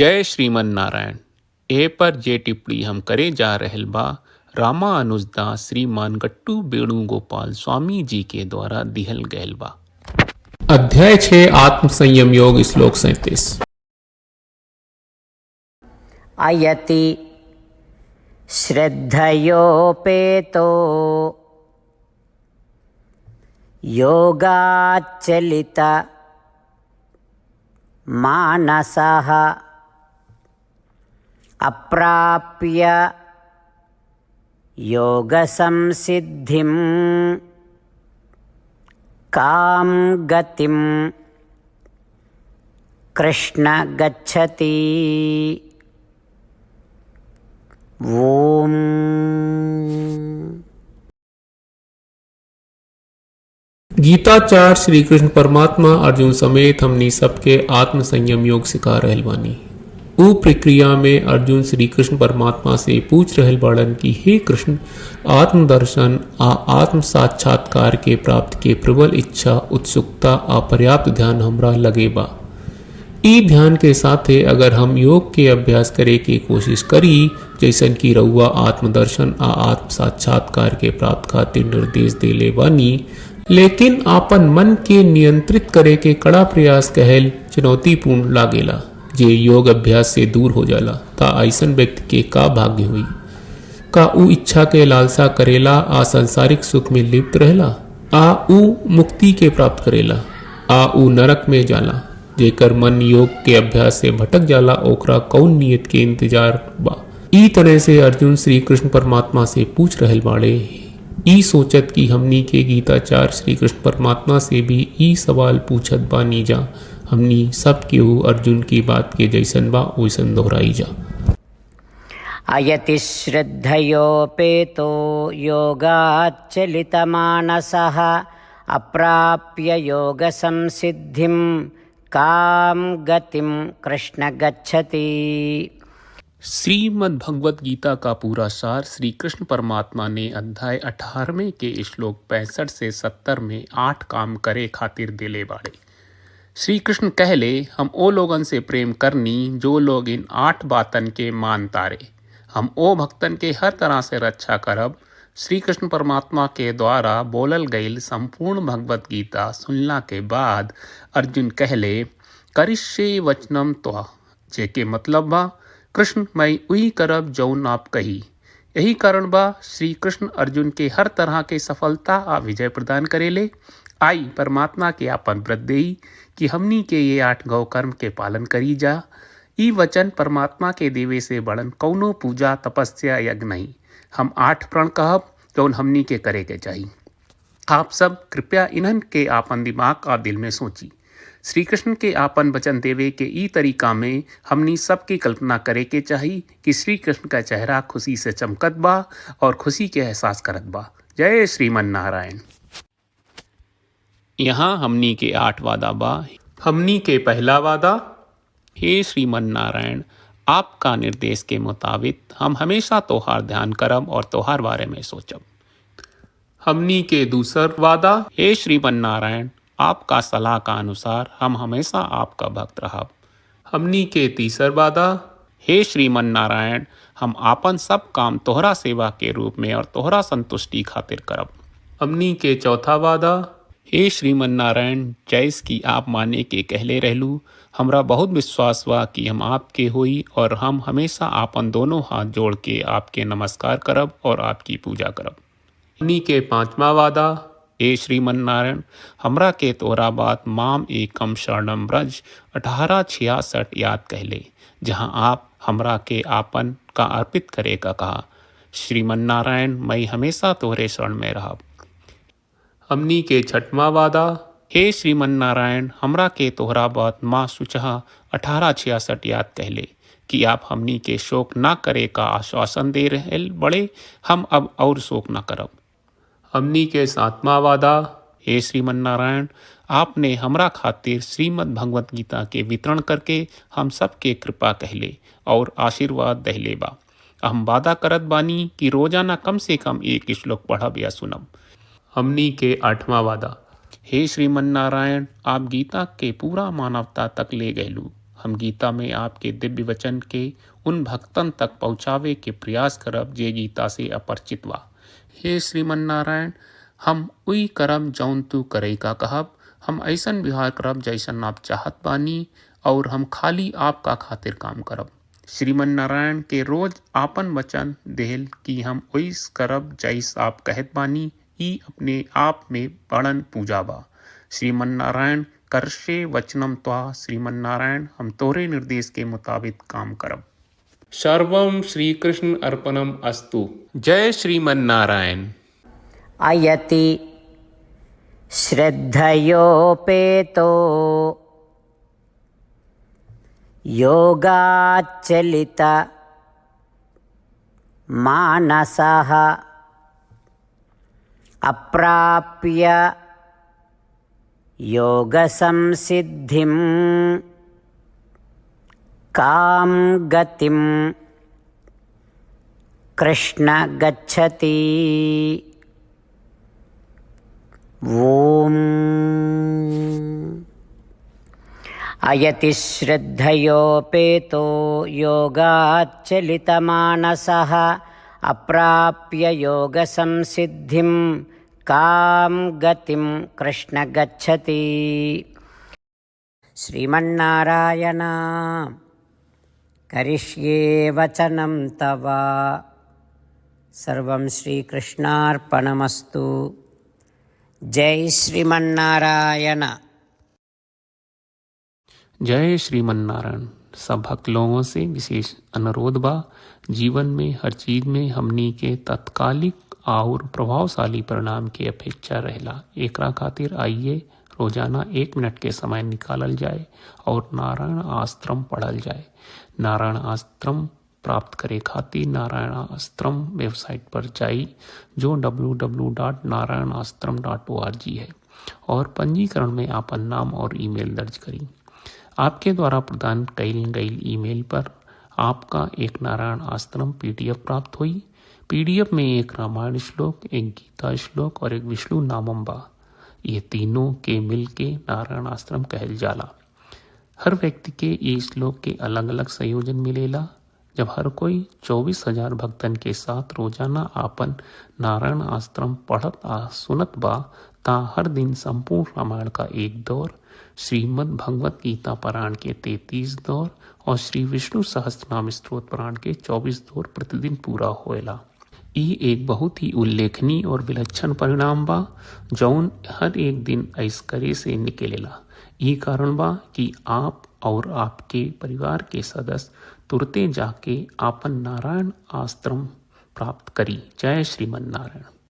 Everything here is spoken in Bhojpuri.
जय श्रीमन नारायण। ए पर जे टिप्पणी हम करे जा रहल बा रामानुजदास श्रीमान गट्टू वेणुगोपाल स्वामी जी के द्वारा दिहल गयल बा। अध्याय 6 आत्म संयम योग श्लोक 37। अयति श्रद्धयोपेतो योगाच्चलित मानसः अप्राप्य योगसंसिद्धिं कां गतिं कृष्ण गच्छति। ओम। गीताचार्य श्री कृष्ण परमात्मा अर्जुन समेत हमनी सबके आत्म संयम योग सिखा रहल बानी। ऊ प्रक्रिया में अर्जुन श्री कृष्ण परमात्मा से पूछ रहल बाड़न कि हे कृष्ण, आत्म दर्शन आ आत्म साक्षात्कार के प्राप्ति के प्रबल इच्छा, उत्सुकता आ पर्याप्त ध्यान हमरा लगे बा। ई ध्यान के साथे अगर हम योग के अभ्यास करे के कोशिश करी, जैसन कि रउआ आत्मदर्शन आ आत्म साक्षात्कार के प्राप्त खातिर निर्देश देले बानी, लेकिन आपन मन के नियंत्रित करे के कड़ा प्रयास कहल चुनौतीपूर्ण लागेला, जे योग अभ्यास से दूर हो जाला, ता ऐसन व्यक्ति के का भाग्य हुई। का ऊ इच्छा के लालसा करेला आ सांसारिक सुख में लिप्त रहेला, आ ऊ मुक्ति के प्राप्त करेला, आ ऊ नरक में जाला। जेकर मन योग के अभ्यास से भटक जाला, ओकरा कौन नियत के इंतजार बा। ई तरह से अर्जुन श्री कृष्ण परमात्मा से पूछ रहल बाड़े, ई सोचत कि हमनी के गीताचार्य श्री कृष्ण परमात्मा से भी ई सवाल पूछत बानी जा। हमनी सब केहू अर्जुन की बात के जैसन बा वैसन दोहराई जा। अयति श्रद्धयोपेतो योगाच्चलित मानसः अप्राप्य योगसंसिद्धिं कां गतिं कृष्ण गच्छति। श्रीमद् भगवत गीता का पूरा सार श्री कृष्ण परमात्मा ने अध्याय 18वें के श्लोक 65 से 70 में 8 काम करे खातिर दिले बाड़े। श्री कृष्ण कहले, हम ओ लोगन से प्रेम करनी जो लोग इन 8 बातन के मान तारे। हम ओ भक्तन के हर तरह से रक्षा करब। श्री कृष्ण परमात्मा के द्वारा बोलल गईल संपूर्ण भगवत गीता सुनला के बाद अर्जुन कहले, करिष्ये वचनम त्वा, जेके मतलब बा, कृष्ण मैं उही करब जौन आप कही। यही कारण बा श्री कृष्ण अर्जुन के हर तरह के सफलता आ विजय प्रदान करेले। आई परमात्मा के आपन व्रत देई कि हमनी के ये 8 गौ कर्म के पालन करी जा। ई वचन परमात्मा के देवे से बड़न कौनो पूजा तपस्या यज्ञ नहीं। हम 8 प्रण कहब जौन हमनी के करे के चाहिए। आप सब कृपया इन्हन के आपन दिमाग और दिल में सोची। श्री कृष्ण के आपन वचन देवे के ई तरीका में हमनी सबकी कल्पना करे के चाहिए कि श्री कृष्ण का चेहरा खुशी से चमकत बा और खुशी के एहसास करत बा। जय श्रीमन नारायण। यहाँ हमनी के 8 वादा बा। हमनी के पहला वादा, हे श्रीमन नारायण, आपका निर्देश के मुताबिक हम हमेशा तोहार ध्यान करब और तोहार बारे में सोचब। हमनी के दूसर वादा, हे श्रीमन नारायण, आपका सलाह का अनुसार हम हमेशा आपका भक्त रहब। हमनी के तीसर वादा, हे श्रीमन नारायण, हम आपन सब काम तोहरा सेवा के रूप में और तोहरा संतुष्टि खातिर करब। हमनी के चौथा वादा, हे श्रीमन नारायण, जैस की आप माने के कहले रहलू, हमरा बहुत विश्वास बा कि हम आपके होई और हम हमेशा आपन दोनों हाथ जोड़ के आपके नमस्कार करब और आपकी पूजा करब। हमनी के पांचवा वादा, हे श्रीमन नारायण, हमरा के तोरा बात माम एकम शरणम ब्रज 1866 याद कहले, जहाँ आप हमरा के आपन का अर्पित करे का कहा। श्रीमन नारायण, मैं हमेशा तोहरे शरण में रहब। हमनी के छठवां वादा, हे श्रीमन नारायण, हमरा के तोहरा बात माँ सुचहा 1866 याद कहले कि आप हमनी के शोक ना करे का आश्वासन दे रहे बड़े। हम अब और शोक ना करब। हमनी के 7वां वादा, हे श्रीमन नारायण, आपने हमरा खातिर श्रीमद् भगवत गीता के वितरण करके हम सबके कृपा कहले और आशीर्वाद दहले बा। हम वादा करत बानी कि रोजाना कम से कम 1 श्लोक पढ़ब या सुनब। हमनी के 8वां वादा, हे श्रीमन नारायण, आप गीता के पूरा मानवता तक ले गयलू। हम गीता में आपके दिव्य वचन के उन भक्तन तक पहुँचावे के प्रयास करब जे गीता से अपरिचित बा। हे श्रीमन नारायण, हम उई करब जौन तू करे का कहब। हम ऐसन व्यवहार करब जैसन आप चाहत बानी और हम खाली आपका खातिर काम करब। श्रीमन नारायण के रोज आपन वचन देहल कि हम ओइस करब जैस आप कहत बानी, ई अपने आप में बड़न पूजा बा। श्रीमन नारायण करशे वचनम त्वा। श्रीमन नारायण, हम तोरे निर्देश के मुताबिक काम करब। सर्वं श्री कृष्ण अर्पणम अस्तु। जय श्रीमन नारायण। अयति श्रद्धयोपेतो योगाच्चलित मानसः अप्राप्य योगसंसिद्धिं कां गतिं कृष्ण गच्छति। ओम अयति श्रद्धयोपेतो योगाच्चलितमानसः अप्राप्य योगसंसिद्धिं कां गतिं कृष्ण गच्छति। श्रीमन्नारायण करिष्ये वचनं तव। सर्वं श्रीकृष्णार्पणमस्तु। जय श्रीमन्नारायण। जय श्रीमन नारायण। सब भक्त लोगों से विशेष अनुरोध बा, जीवन में हर चीज में हमनी के तत्कालिक और प्रभावशाली परिणाम की अपेक्षा रहेला। एकरा खातिर आइए रोजाना 1 मिनट के समय निकालल जाए और नारायण आश्रम पढ़ल जाए। नारायण आश्रम प्राप्त करे खातिर नारायण आश्रम वेबसाइट पर जाई, जो www.narayanashram.org है, और पंजीकरण में आपन नाम और ईमेल दर्ज करी। आपके द्वारा प्रदान कईल गई ईमेल पर आपका एक नारायण आश्रम PDF प्राप्त हुई। PDF में एक रामायण श्लोक, एक गीता श्लोक और एक विष्णु नामम बा। ये तीनों के मिल के नारायण आश्रम कहल जाला। हर व्यक्ति के ये श्लोक के अलग अलग संयोजन मिलेला। जब हर कोई 24,000 भक्तन के साथ रोजाना आपन नारायण आश्रम पढ़त आ सुनत बा, ता हर दिन संपूर्ण रामायण का 1 दौर, श्रीमद् भगवत गीता पारायण के 33 दौर और श्री विष्णु सहस्त्रनाम स्तोत्र पारायण के 24 दौर प्रतिदिन पूरा होएला। ई एक बहुत ही उल्लेखनीय और विलक्षण परिणाम बा, जौन हर एक दिन ऐस करे से निकलेला। ई कारण बा कि आप और आपके परिवार के सदस्य तुरते जाके आपन नारायण आश्रम प्राप्त करी। जय श्रीमन नारायण।